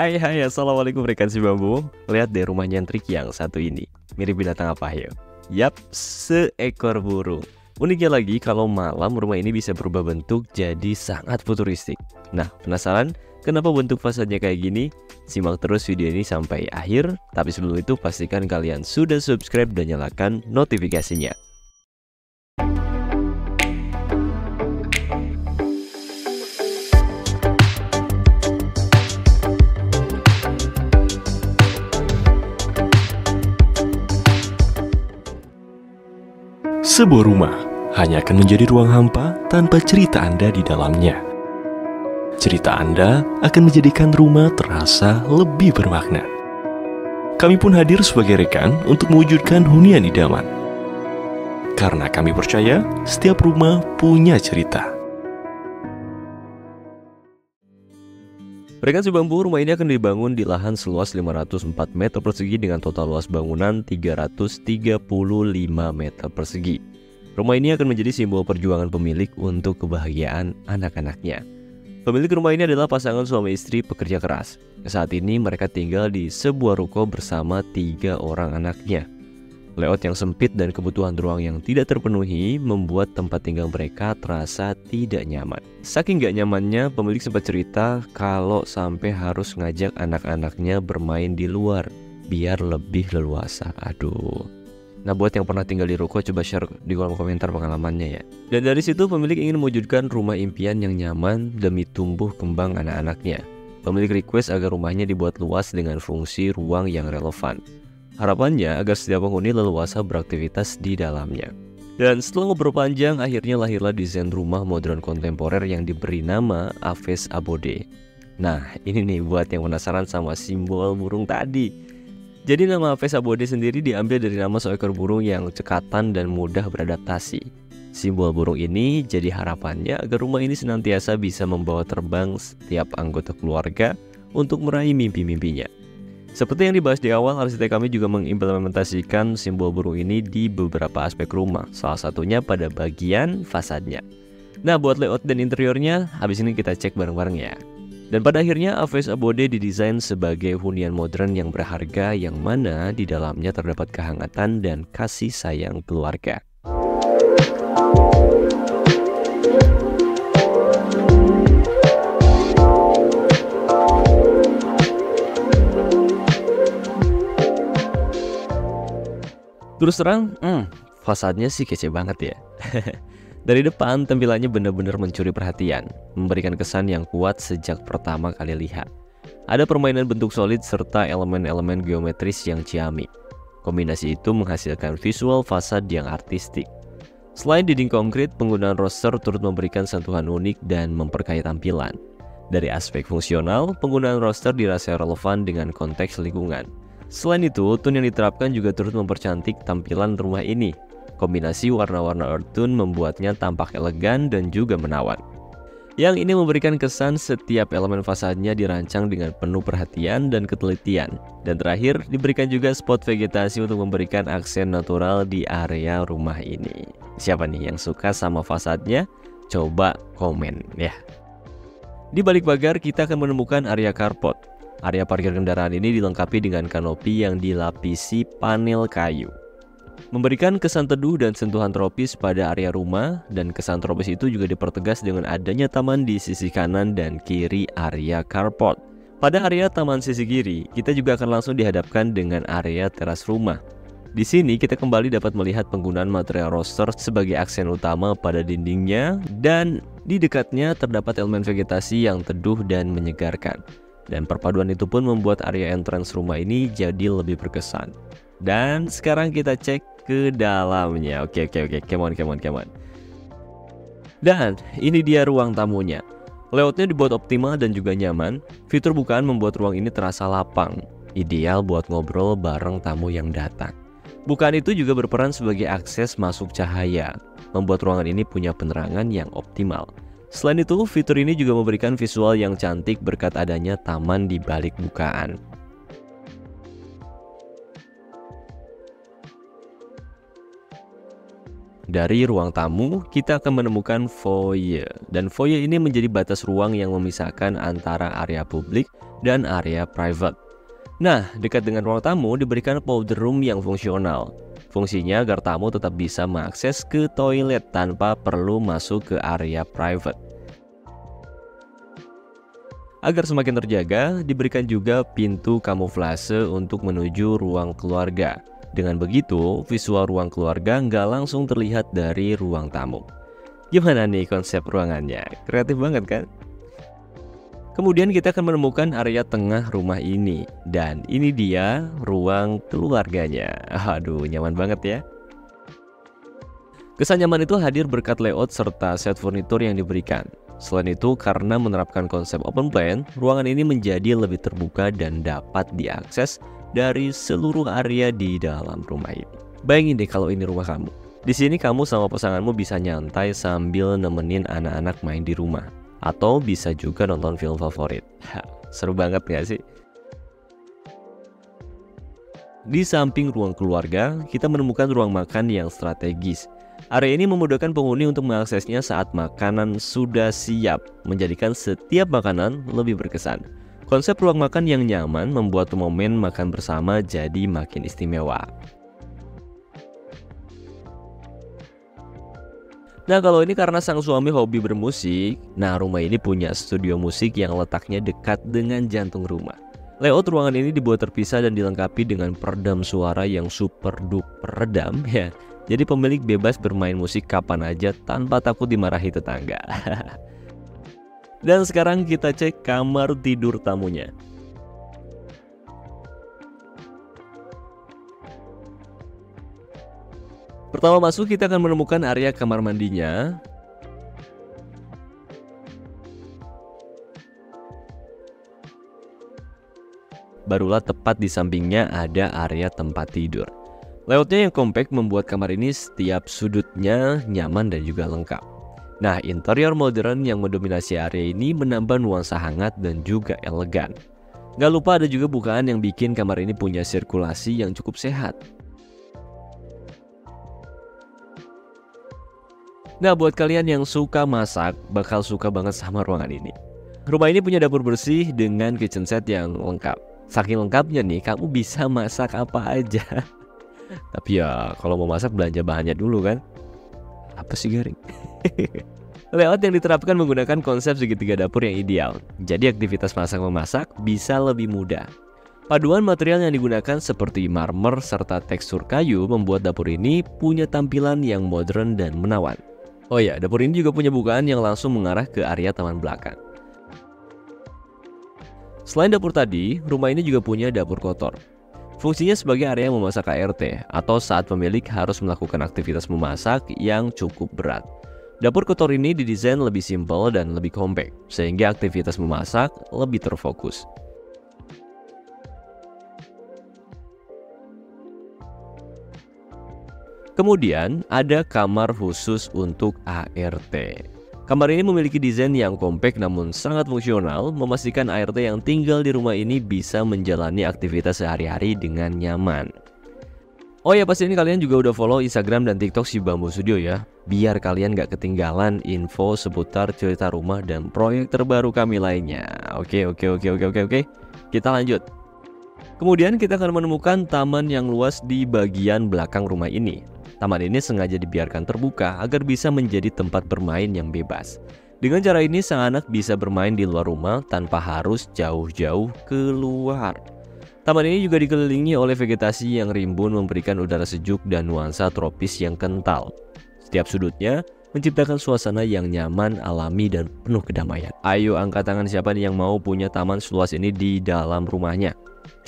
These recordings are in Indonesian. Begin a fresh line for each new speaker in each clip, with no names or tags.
Hai, assalamualaikum rekan si bambu. Lihat deh rumah nyentrik yang satu ini. Mirip binatang apa ya? Yap, seekor burung. Uniknya lagi, kalau malam rumah ini bisa berubah bentuk jadi sangat futuristik. Nah, penasaran kenapa bentuk fasadnya kayak gini? Simak terus video ini sampai akhir. Tapi sebelum itu pastikan kalian sudah subscribe dan nyalakan notifikasinya.
Sebuah rumah hanya akan menjadi ruang hampa tanpa cerita Anda di dalamnya. Cerita Anda akan menjadikan rumah terasa lebih bermakna. Kami pun hadir sebagai rekan untuk mewujudkan hunian idaman. Karena kami percaya setiap rumah punya cerita.
Rekan si bambu, rumah ini akan dibangun di lahan seluas 504 meter persegi dengan total luas bangunan 335 meter persegi. Rumah ini akan menjadi simbol perjuangan pemilik untuk kebahagiaan anak-anaknya. Pemilik rumah ini adalah pasangan suami istri pekerja keras. Saat ini mereka tinggal di sebuah ruko bersama 3 orang anaknya. Layout yang sempit dan kebutuhan ruang yang tidak terpenuhi membuat tempat tinggal mereka terasa tidak nyaman. Saking gak nyamannya, pemilik sempat cerita kalau sampai harus ngajak anak-anaknya bermain di luar biar lebih leluasa. Aduh. Nah, buat yang pernah tinggal di ruko, coba share di kolom komentar pengalamannya ya. Dan dari situ pemilik ingin mewujudkan rumah impian yang nyaman demi tumbuh kembang anak-anaknya. Pemilik request agar rumahnya dibuat luas dengan fungsi ruang yang relevan. Harapannya agar setiap penghuni leluasa beraktivitas di dalamnya. Dan setelah ngobrol panjang, akhirnya lahirlah desain rumah modern kontemporer yang diberi nama Aves Abode. Nah, ini nih buat yang penasaran sama simbol burung tadi. Jadi nama Aves Abode sendiri diambil dari nama seekor burung yang cekatan dan mudah beradaptasi. Simbol burung ini jadi harapannya agar rumah ini senantiasa bisa membawa terbang setiap anggota keluarga untuk meraih mimpi-mimpinya. Seperti yang dibahas di awal, arsitek kami juga mengimplementasikan simbol burung ini di beberapa aspek rumah, salah satunya pada bagian fasadnya. Nah, buat layout dan interiornya, habis ini kita cek bareng-bareng ya. Dan pada akhirnya, Aves Abode didesain sebagai hunian modern yang berharga, yang mana di dalamnya terdapat kehangatan dan kasih sayang keluarga. Terus terang, fasadnya sih kece banget ya. Dari depan, tampilannya benar-benar mencuri perhatian, memberikan kesan yang kuat sejak pertama kali lihat. Ada permainan bentuk solid serta elemen-elemen geometris yang ciamik. Kombinasi itu menghasilkan visual fasad yang artistik. Selain dinding konkrit, penggunaan roster turut memberikan sentuhan unik dan memperkaya tampilan. Dari aspek fungsional, penggunaan roster dirasa relevan dengan konteks lingkungan. Selain itu, tone yang diterapkan juga turut mempercantik tampilan rumah ini. Kombinasi warna-warna earth tone membuatnya tampak elegan dan juga menawan. Yang ini memberikan kesan setiap elemen fasadnya dirancang dengan penuh perhatian dan ketelitian. Dan terakhir, diberikan juga spot vegetasi untuk memberikan aksen natural di area rumah ini. Siapa nih yang suka sama fasadnya? Coba komen ya. Di balik pagar kita akan menemukan area carport. Area parkir kendaraan ini dilengkapi dengan kanopi yang dilapisi panel kayu, memberikan kesan teduh dan sentuhan tropis pada area rumah. Dan kesan tropis itu juga dipertegas dengan adanya taman di sisi kanan dan kiri area carport. Pada area taman sisi kiri, kita juga akan langsung dihadapkan dengan area teras rumah. Di sini kita kembali dapat melihat penggunaan material roster sebagai aksen utama pada dindingnya, dan di dekatnya terdapat elemen vegetasi yang teduh dan menyegarkan. Dan perpaduan itu pun membuat area entrance rumah ini jadi lebih berkesan. Dan sekarang kita cek ke dalamnya. Oke, come on. Dan ini dia ruang tamunya. Layoutnya dibuat optimal dan juga nyaman. Fitur bukaan membuat ruang ini terasa lapang, ideal buat ngobrol bareng tamu yang datang. Bukaan itu juga berperan sebagai akses masuk cahaya, membuat ruangan ini punya penerangan yang optimal. Selain itu, fitur ini juga memberikan visual yang cantik berkat adanya taman di balik bukaan. Dari ruang tamu, kita akan menemukan foyer. Dan foyer ini menjadi batas ruang yang memisahkan antara area publik dan area private. Nah, dekat dengan ruang tamu diberikan powder room yang fungsional. Fungsinya agar tamu tetap bisa mengakses ke toilet tanpa perlu masuk ke area private. Agar semakin terjaga, diberikan juga pintu kamuflase untuk menuju ruang keluarga. Dengan begitu, visual ruang keluarga nggak langsung terlihat dari ruang tamu. Gimana nih konsep ruangannya? Kreatif banget kan? Kemudian kita akan menemukan area tengah rumah ini. Dan ini dia ruang keluarganya. Aduh, nyaman banget ya. Kesan nyaman itu hadir berkat layout serta set furnitur yang diberikan. Selain itu, karena menerapkan konsep open plan, ruangan ini menjadi lebih terbuka dan dapat diakses dari seluruh area di dalam rumah ini. Bayangin deh kalau ini rumah kamu. Di sini kamu sama pasanganmu bisa nyantai sambil nemenin anak-anak main di rumah. Atau bisa juga nonton film favorit. Seru banget gak sih? Di samping ruang keluarga, kita menemukan ruang makan yang strategis. Area ini memudahkan penghuni untuk mengaksesnya saat makanan sudah siap, menjadikan setiap makanan lebih berkesan. Konsep ruang makan yang nyaman membuat momen makan bersama jadi makin istimewa. Nah, kalau ini karena sang suami hobi bermusik, nah rumah ini punya studio musik yang letaknya dekat dengan jantung rumah. Layout ruangan ini dibuat terpisah dan dilengkapi dengan peredam suara yang super duper redam ya. Jadi pemilik bebas bermain musik kapan aja tanpa takut dimarahi tetangga. Dan sekarang kita cek kamar tidur tamunya. Pertama masuk kita akan menemukan area kamar mandinya. Barulah tepat di sampingnya ada area tempat tidur. Layoutnya yang kompak membuat kamar ini setiap sudutnya nyaman dan juga lengkap. Nah, interior modern yang mendominasi area ini menambah nuansa hangat dan juga elegan. Gak lupa ada juga bukaan yang bikin kamar ini punya sirkulasi yang cukup sehat. Nah, buat kalian yang suka masak, bakal suka banget sama ruangan ini. Rumah ini punya dapur bersih dengan kitchen set yang lengkap. Saking lengkapnya nih, kamu bisa masak apa aja. Tapi ya kalau mau masak belanja bahannya dulu kan. Apa sih garing? Layout yang diterapkan menggunakan konsep segitiga dapur yang ideal. Jadi aktivitas masak-memasak bisa lebih mudah. Paduan material yang digunakan seperti marmer serta tekstur kayu membuat dapur ini punya tampilan yang modern dan menawan. Oh ya, dapur ini juga punya bukaan yang langsung mengarah ke area taman belakang. Selain dapur tadi, rumah ini juga punya dapur kotor. Fungsinya sebagai area memasak ART atau saat pemilik harus melakukan aktivitas memasak yang cukup berat. Dapur kotor ini didesain lebih simpel dan lebih kompak, sehingga aktivitas memasak lebih terfokus. Kemudian ada kamar khusus untuk ART. Kamar ini memiliki desain yang kompak namun sangat fungsional, memastikan ART yang tinggal di rumah ini bisa menjalani aktivitas sehari-hari dengan nyaman. Oh ya, pasti ini kalian juga udah follow Instagram dan TikTok si Bamboo Studio ya, biar kalian gak ketinggalan info seputar cerita rumah dan proyek terbaru kami lainnya. Oke. Kita lanjut. Kemudian kita akan menemukan taman yang luas di bagian belakang rumah ini. Taman ini sengaja dibiarkan terbuka agar bisa menjadi tempat bermain yang bebas. Dengan cara ini sang anak bisa bermain di luar rumah tanpa harus jauh-jauh keluar. Taman ini juga dikelilingi oleh vegetasi yang rimbun memberikan udara sejuk dan nuansa tropis yang kental. Setiap sudutnya menciptakan suasana yang nyaman, alami, dan penuh kedamaian. Ayo angkat tangan siapa nih yang mau punya taman seluas ini di dalam rumahnya?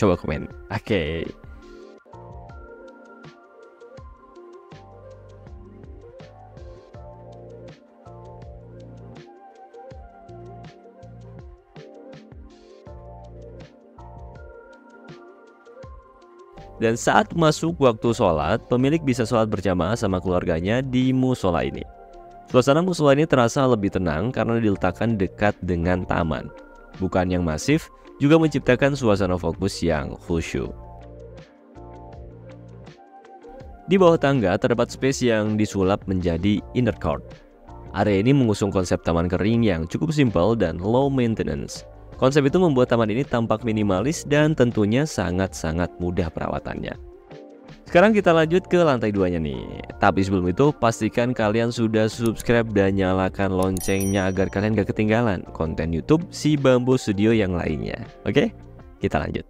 Coba komen. Oke. Dan saat masuk waktu sholat, pemilik bisa sholat berjamaah sama keluarganya di musola ini. Suasana musola ini terasa lebih tenang karena diletakkan dekat dengan taman. Bukan yang masif, juga menciptakan suasana fokus yang khusyuk. Di bawah tangga terdapat space yang disulap menjadi inner court. Area ini mengusung konsep taman kering yang cukup simpel dan low maintenance. Konsep itu membuat taman ini tampak minimalis dan tentunya sangat-sangat mudah perawatannya. Sekarang kita lanjut ke lantai 2-nya nih. Tapi sebelum itu pastikan kalian sudah subscribe dan nyalakan loncengnya agar kalian gak ketinggalan konten YouTube si Bambu Studio yang lainnya. Oke? Kita lanjut.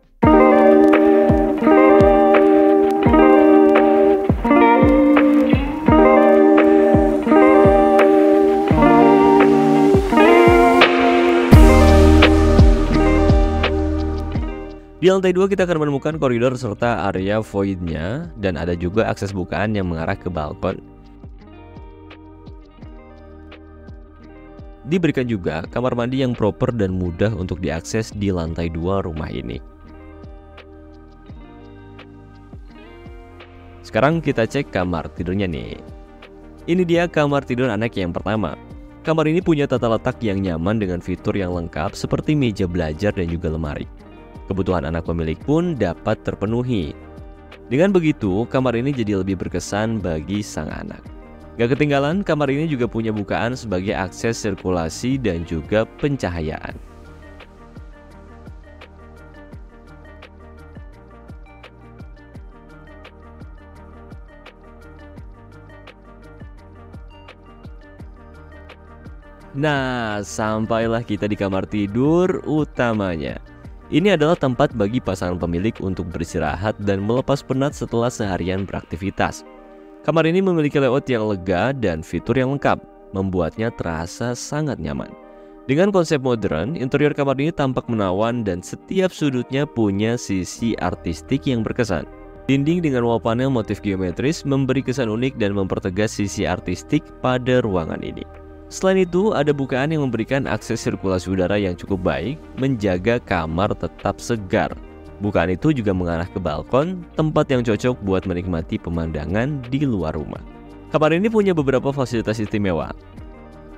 Di lantai 2 kita akan menemukan koridor serta area void-nya dan ada juga akses bukaan yang mengarah ke balkon. Diberikan juga kamar mandi yang proper dan mudah untuk diakses di lantai 2 rumah ini. Sekarang kita cek kamar tidurnya nih. Ini dia kamar tidur anak yang pertama. Kamar ini punya tata letak yang nyaman dengan fitur yang lengkap seperti meja belajar dan juga lemari. Kebutuhan anak pemilik pun dapat terpenuhi. Dengan begitu, kamar ini jadi lebih berkesan bagi sang anak. Gak ketinggalan, kamar ini juga punya bukaan sebagai akses sirkulasi dan juga pencahayaan. Nah, sampailah kita di kamar tidur utamanya. Ini adalah tempat bagi pasangan pemilik untuk beristirahat dan melepas penat setelah seharian beraktivitas. Kamar ini memiliki layout yang lega dan fitur yang lengkap, membuatnya terasa sangat nyaman. Dengan konsep modern, interior kamar ini tampak menawan dan setiap sudutnya punya sisi artistik yang berkesan. Dinding dengan wall panel motif geometris memberi kesan unik dan mempertegas sisi artistik pada ruangan ini. Selain itu, ada bukaan yang memberikan akses sirkulasi udara yang cukup baik, menjaga kamar tetap segar. Bukaan itu juga mengarah ke balkon, tempat yang cocok buat menikmati pemandangan di luar rumah. Kamar ini punya beberapa fasilitas istimewa.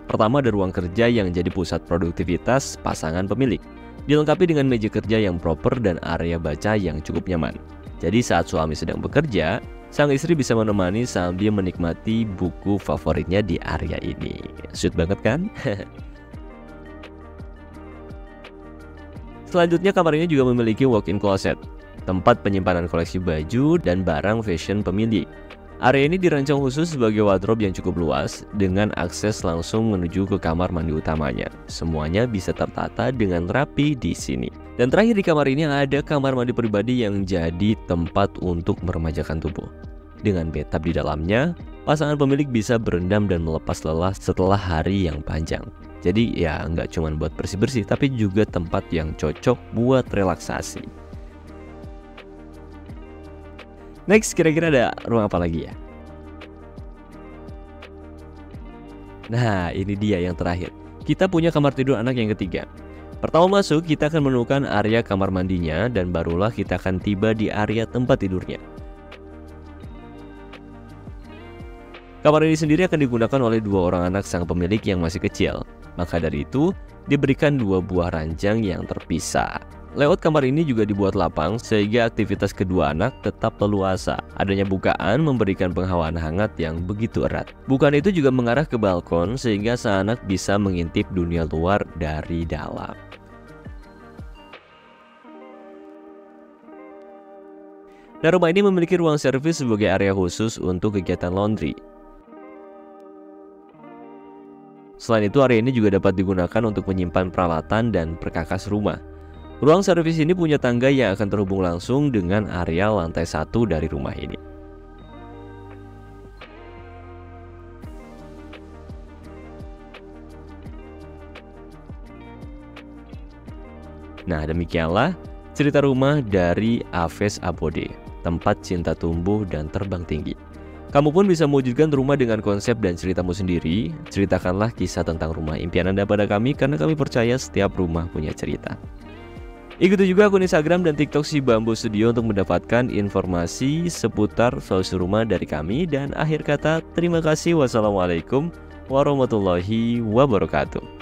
Pertama, ada ruang kerja yang jadi pusat produktivitas pasangan pemilik. Dilengkapi dengan meja kerja yang proper dan area baca yang cukup nyaman. Jadi saat suami sedang bekerja, sang istri bisa menemani sambil menikmati buku favoritnya di area ini. Sweet banget kan? Selanjutnya, kamar ini juga memiliki walk-in closet, tempat penyimpanan koleksi baju dan barang fashion pemilik. Area ini dirancang khusus sebagai wardrobe yang cukup luas, dengan akses langsung menuju ke kamar mandi utamanya. Semuanya bisa tertata dengan rapi di sini. Dan terakhir, di kamar ini ada kamar mandi pribadi yang jadi tempat untuk meremajakan tubuh. Dengan bathtub di dalamnya, pasangan pemilik bisa berendam dan melepas lelah setelah hari yang panjang. Jadi ya nggak cuma buat bersih-bersih, tapi juga tempat yang cocok buat relaksasi. Next, kira-kira ada ruang apa lagi ya? Nah, ini dia yang terakhir. Kita punya kamar tidur anak yang ketiga. Pertama masuk, kita akan menemukan area kamar mandinya dan barulah kita akan tiba di area tempat tidurnya. Kamar ini sendiri akan digunakan oleh dua orang anak sang pemilik yang masih kecil. Maka dari itu, diberikan dua buah ranjang yang terpisah. Layout kamar ini juga dibuat lapang sehingga aktivitas kedua anak tetap leluasa. Adanya bukaan memberikan penghawaan hangat yang begitu erat. Bukaan itu juga mengarah ke balkon sehingga sang anak bisa mengintip dunia luar dari dalam. Nah, rumah ini memiliki ruang servis sebagai area khusus untuk kegiatan laundry. Selain itu, area ini juga dapat digunakan untuk menyimpan peralatan dan perkakas rumah. Ruang servis ini punya tangga yang akan terhubung langsung dengan area lantai 1 dari rumah ini. Nah, demikianlah cerita rumah dari Aves Abode, tempat cinta tumbuh dan terbang tinggi. Kamu pun bisa mewujudkan rumah dengan konsep dan ceritamu sendiri. Ceritakanlah kisah tentang rumah impian Anda pada kami, karena kami percaya setiap rumah punya cerita. Ikuti juga akun Instagram dan TikTok si Bambu Studio untuk mendapatkan informasi seputar solusi rumah dari kami. Dan akhir kata, terima kasih. Wassalamualaikum warahmatullahi wabarakatuh.